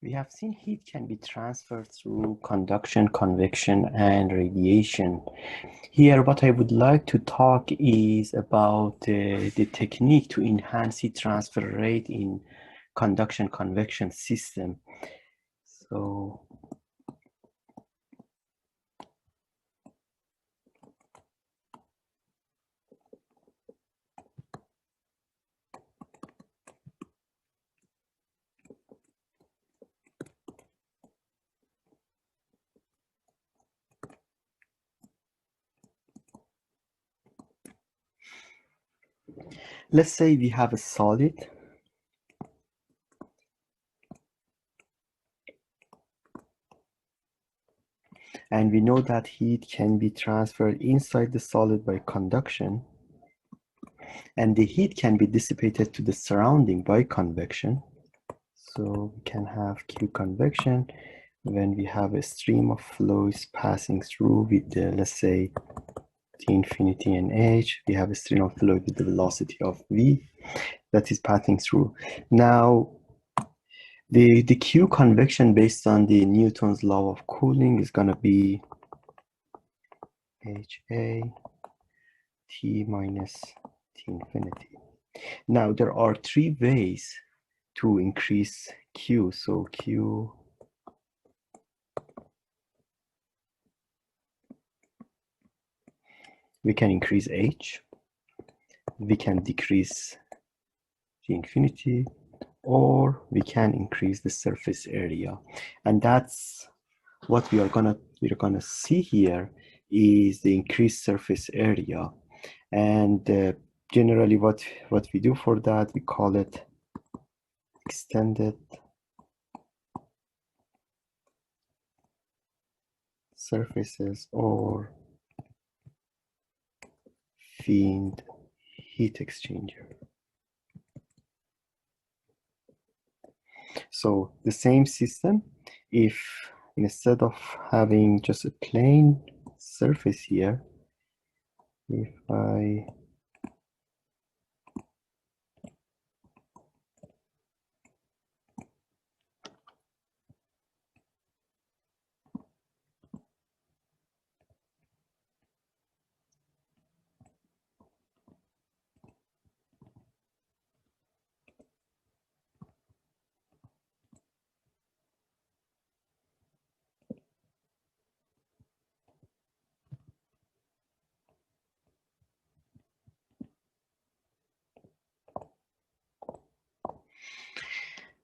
We have seen heat can be transferred through conduction, convection, and radiation. Here, what I would like to talk is about the technique to enhance heat transfer rate in conduction convection system. So let's say we have a solid and we know that heat can be transferred inside the solid by conduction, and the heat can be dissipated to the surrounding by convection. So we can have Q convection when we have a stream of fluids passing through with the, let's say, T infinity and H. We have a stream of fluid with the velocity of V that is passing through. Now, the Q convection based on the Newton's law of cooling is going to be HA T minus T infinity. Now, there are three ways to increase Q. So Q we can increase H, we can decrease T infinity, or we can increase the surface area. And that's what we're gonna see here is the increased surface area. And generally what we do for that, we call it extended surfaces or field heat exchanger. So the same system, if instead of having just a plain surface here, if I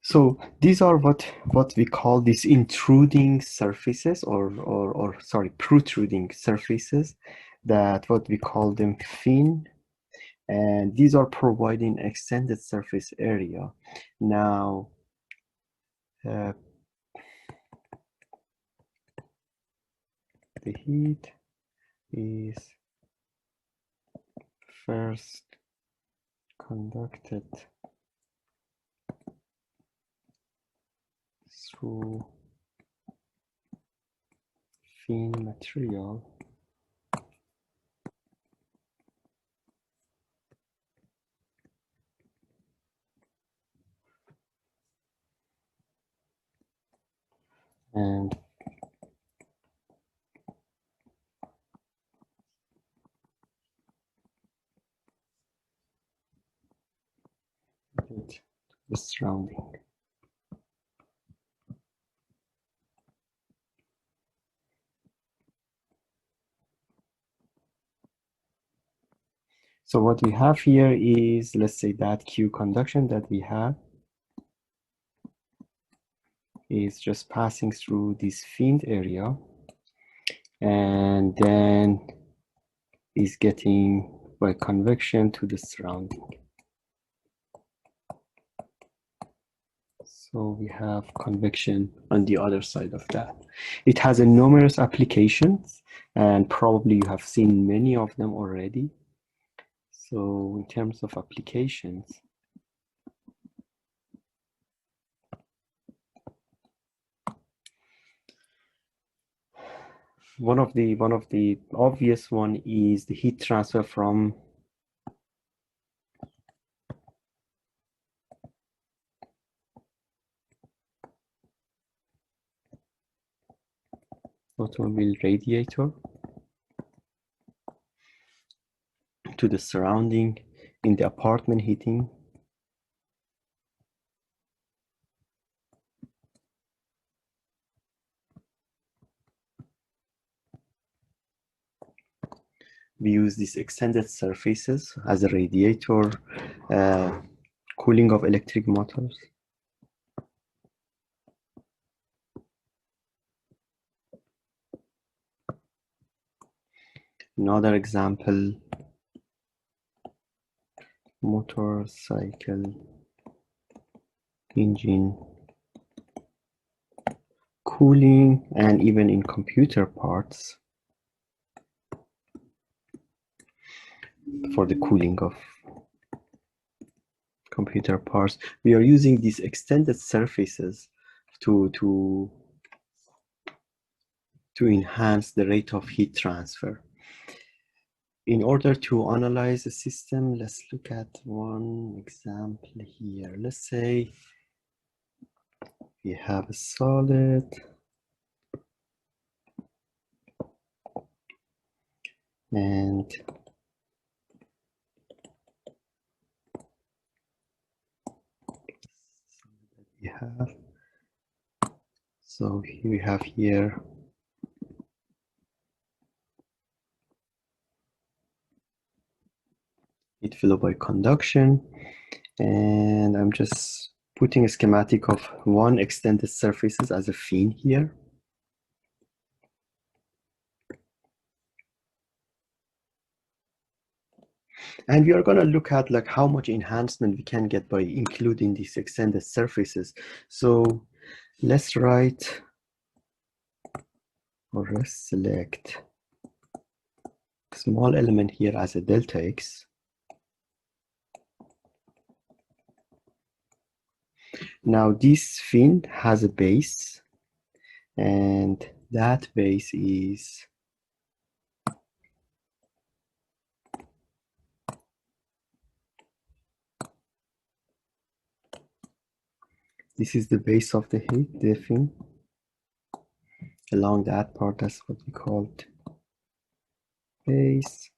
so these are what we call these intruding surfaces or sorry, protruding surfaces, that what we call them fin, and these are providing extended surface area. Now the heat is first conducted through fin material and the surrounding. So what we have here is, let's say that Q conduction that we have is just passing through this field area and then is getting by convection to the surrounding. So we have convection on the other side of that. It has a numerous applications, and probably you have seen many of them already. So in terms of applications, one of the obvious one is the heat transfer from automobile radiator to the surrounding in the apartment heating. We use these extended surfaces as a radiator, cooling of electric motors. Another example, motorcycle engine cooling, and even in computer parts for the cooling of computer parts. We are using these extended surfaces to enhance the rate of heat transfer. In order to analyze the system, let's look at one example here. Let's say we have a solid and we have, so we have here heat flow by conduction, and I'm just putting a schematic of one extended surfaces as a fin here. And we are going to look at like how much enhancement we can get by including these extended surfaces. So let's write or let's select small element here as a delta X. Now this fin has a base, and that base is this is the base of the heat, the fin. Along that part, that's what we called base.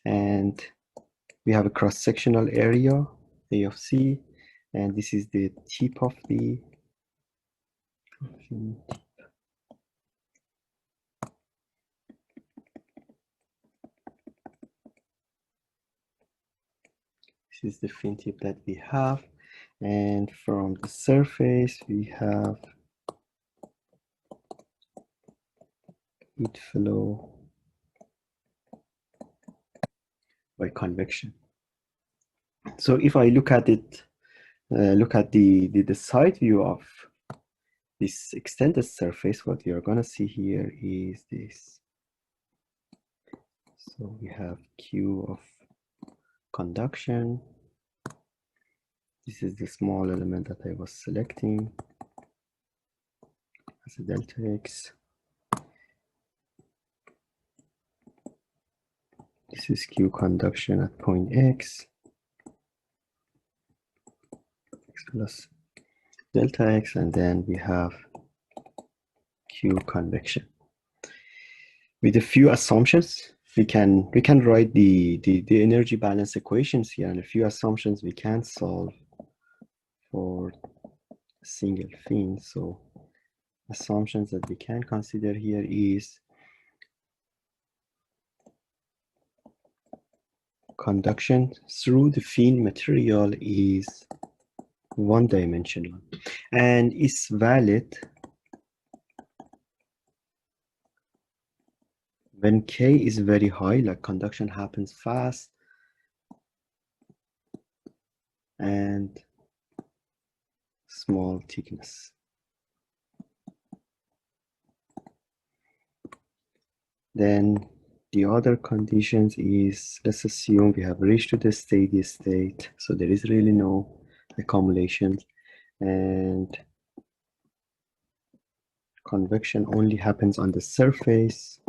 And we have a cross-sectional area, A of C, and this is the tip of the fin. This is the fin tip that we have, and from the surface we have heat flow by convection. So if I look at it, look at the side view of this extended surface, what you're gonna see here is this. So we have Q of conduction. This is the small element that I was selecting as a delta X. This is Q conduction at point X plus delta X, and then we have Q convection. With a few assumptions, we can write the energy balance equations here, and a few assumptions we can solve for a single fin. So assumptions that we can consider here is conduction through the fin material is one-dimensional and is valid when K is very high, like conduction happens fast, and small thickness. Then the other conditions is, let's assume we have reached to the steady state, so there is really no accumulation, and convection only happens on the surface.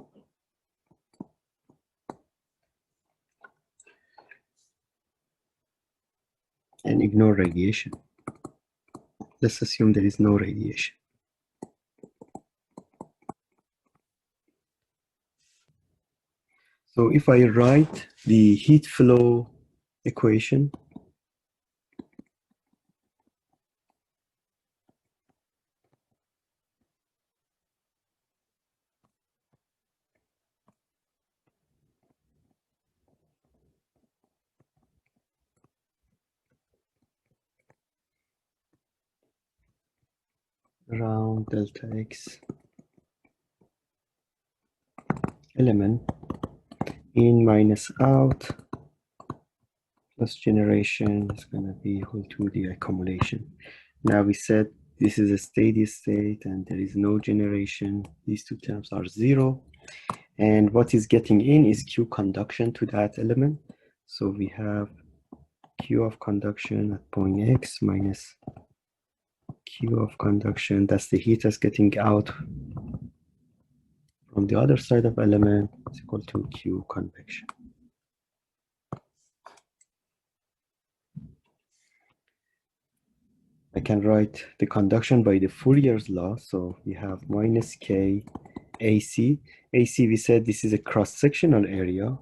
And ignore radiation. Let's assume there is no radiation. So if I write the heat flow equation, around delta x element in minus out plus generation is going to be equal to the accumulation. Now we said this is a steady state and there is no generation. These two terms are zero. And what is getting in is Q conduction to that element. So we have Q of conduction at point X minus Q of conduction. That's the heat that's getting out from the other side of element is equal to Q convection. I can write the conduction by the Fourier's law. So we have minus K AC. AC, we said this is a cross-sectional area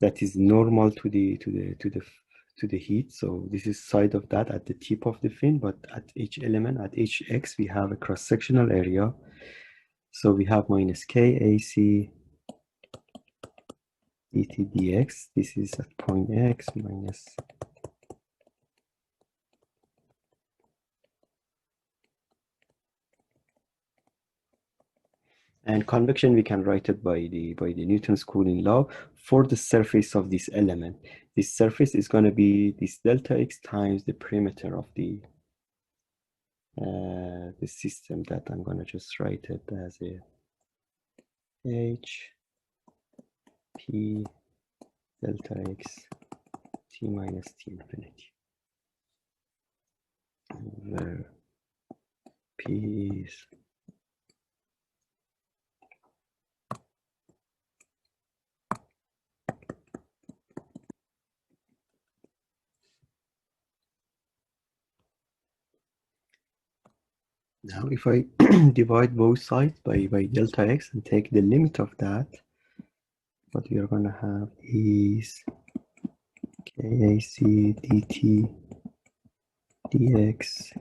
that is normal to the heat. So this is side of that at the tip of the fin, but at each element, at each X, we have a cross-sectional area. So we have minus K AC dt dx. This is at point X minus and convection, we can write it by the Newton's cooling law for the surface of this element. This surface is going to be this delta x times the perimeter of the system that I'm going to just write it as a h p delta x t minus t infinity, where p is now if I divide both sides by delta x and take the limit of that, what we are going to have is KAC dt dx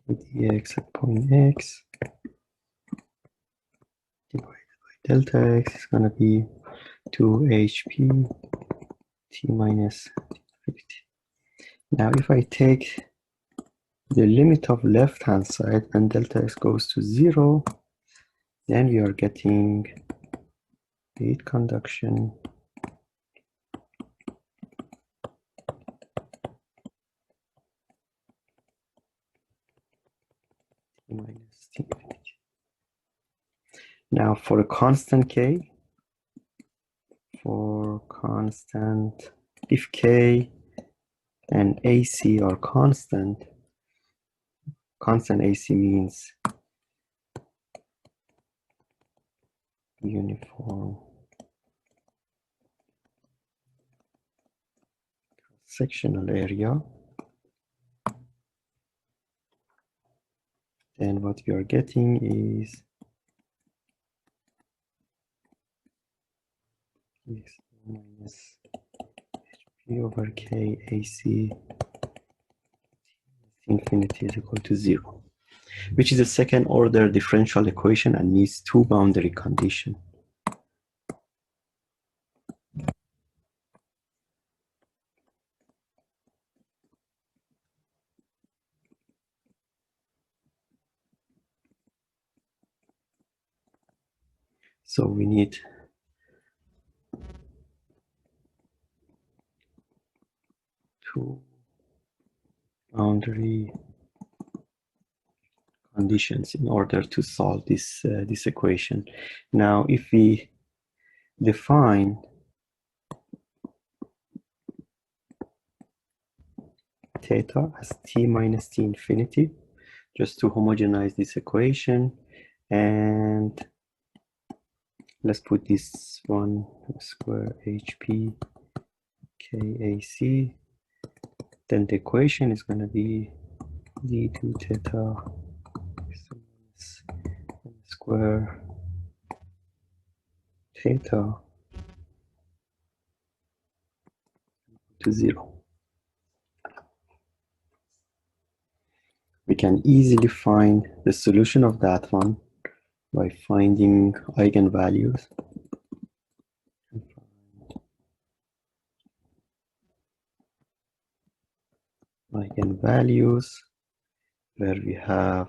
dx at point x divided by delta x is going to be 2hp t minus infinity. Now if I take the limit of left hand side and delta x goes to 0, then we are getting heat conduction t minus t infinity. Now for a constant k, if k and AC are constant AC means uniform sectional area, then what we are getting is minus P over K AC infinity is equal to 0, which is a second order differential equation and needs two boundary conditions. So we need two boundary conditions in order to solve this equation. Now, if we define theta as t minus t infinity, just to homogenize this equation, and let's put this one square hp kac, then the equation is going to be d2 theta minus square theta to 0. We can easily find the solution of that one by finding eigenvalues. Eigenvalues where we have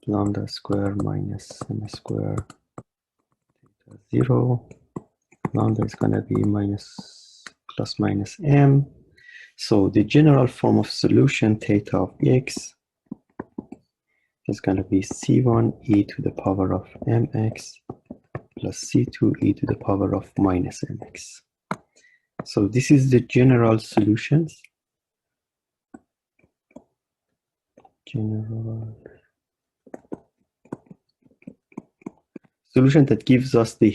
lambda square minus m square theta 0. Lambda is going to be plus minus m. So the general form of solution theta of x is going to be c1 e to the power of mx plus c2 e to the power of minus mx. So this is the general solutions. General solution that gives us the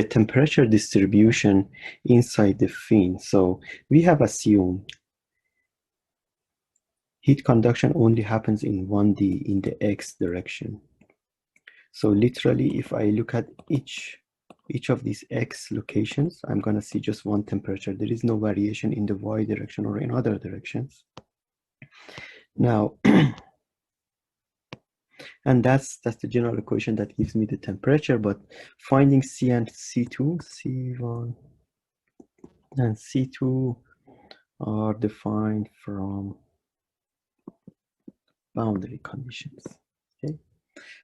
temperature distribution inside the fin. So we have assumed heat conduction only happens in 1D in the x direction. So literally, if I look at each of these x locations, I'm going to see just one temperature. There is no variation in the y direction or in other directions. Now, and that's the general equation that gives me the temperature, but finding C and C2, C1 and C2 are defined from boundary conditions. Okay,